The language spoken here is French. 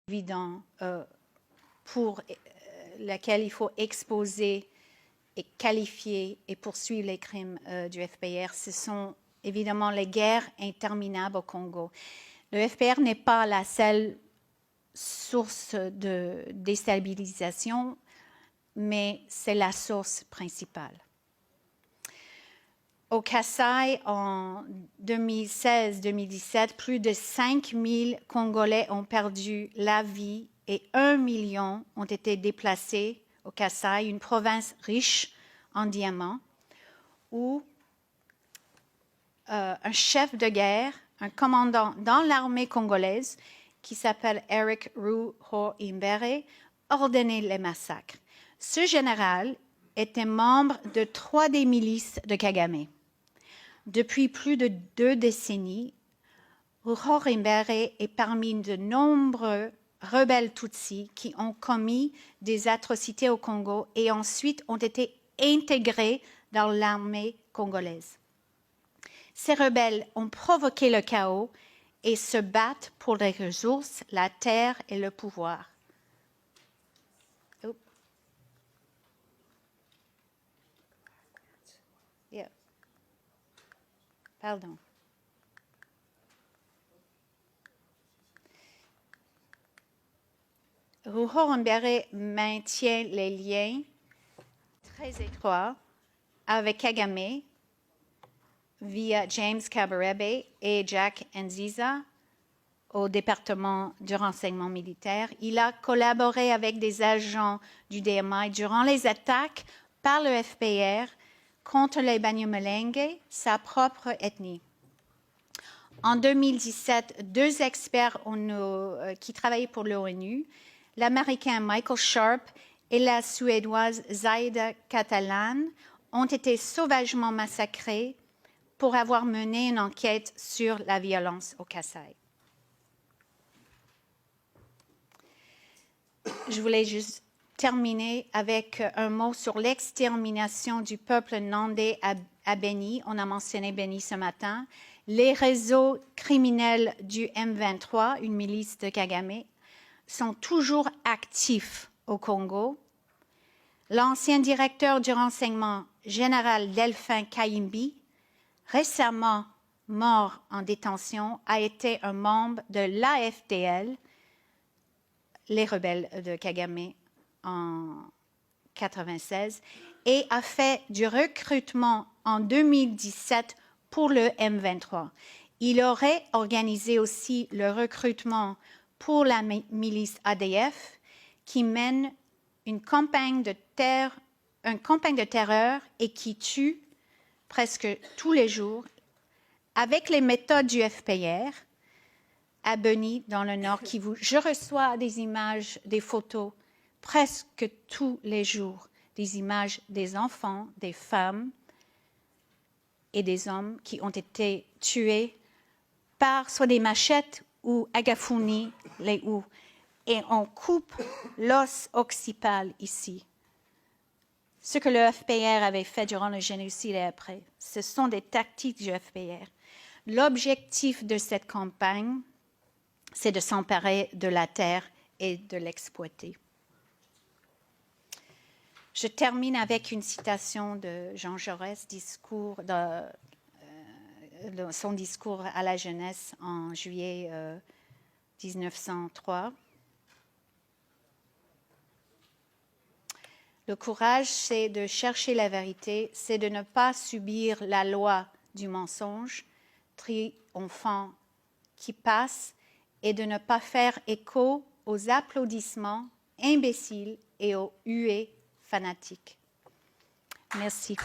évident pour laquelle il faut exposer et qualifier et poursuivre les crimes du FPR. Ce sont évidemment les guerres interminables au Congo. Le FPR n'est pas la seule source de déstabilisation, mais c'est la source principale. Au Kasaï, en 2016-2017, plus de 5000 Congolais ont perdu la vie et 1 million ont été déplacés au Kasaï, une province riche en diamants, où un chef de guerre, un commandant dans l'armée congolaise, qui s'appelle Eric Ruho-Imbere, ordonnait les massacres. Ce général était membre de 3 des milices de Kagame. Depuis plus de 2 décennies, Ruho-Imbere est parmi de nombreux rebelles Tutsis qui ont commis des atrocités au Congo et ensuite ont été intégrés dans l'armée congolaise. Ces rebelles ont provoqué le chaos et se battent pour les ressources, la terre et le pouvoir. Oh. Yeah. Pardon. Ruho-Imbere maintient les liens très étroits avec Kagame via James Kabarebe et Jack Nziza au département du renseignement militaire. Il a collaboré avec des agents du DMI durant les attaques par le FPR contre les Banyamulenge, sa propre ethnie. En 2017, 2 experts qui travaillaient pour l'ONU, l'Américain Michael Sharp et la Suédoise Zaida Catalan, ont été sauvagement massacrés pour avoir mené une enquête sur la violence au Kasaï. Je voulais juste terminer avec un mot sur l'extermination du peuple nandais à Beni. On a mentionné Beni ce matin. Les réseaux criminels du M23, une milice de Kagame, sont toujours actifs au Congo. L'ancien directeur du renseignement général Delphin Kayimbi, récemment mort en détention, a été un membre de l'AFDL, les rebelles de Kagame, en 1996, et a fait du recrutement en 2017 pour le M23. Il aurait organisé aussi le recrutement pour la milice ADF, qui mène une campagne de terreur et qui tue presque tous les jours, avec les méthodes du FPR, à Beni, dans le Nord Kivu. Je reçois des images, des photos, presque tous les jours, des images des enfants, des femmes et des hommes qui ont été tués par soit des machettes ou agafuni, les houes. Et on coupe l'os occipal ici. Ce que le FPR avait fait durant le génocide et après, ce sont des tactiques du FPR. L'objectif de cette campagne, c'est de s'emparer de la terre et de l'exploiter. Je termine avec une citation de Jean Jaurès, son discours à la jeunesse en juillet 1903. Le courage, c'est de chercher la vérité, c'est de ne pas subir la loi du mensonge triomphant qui passe et de ne pas faire écho aux applaudissements imbéciles et aux huées fanatiques. Merci.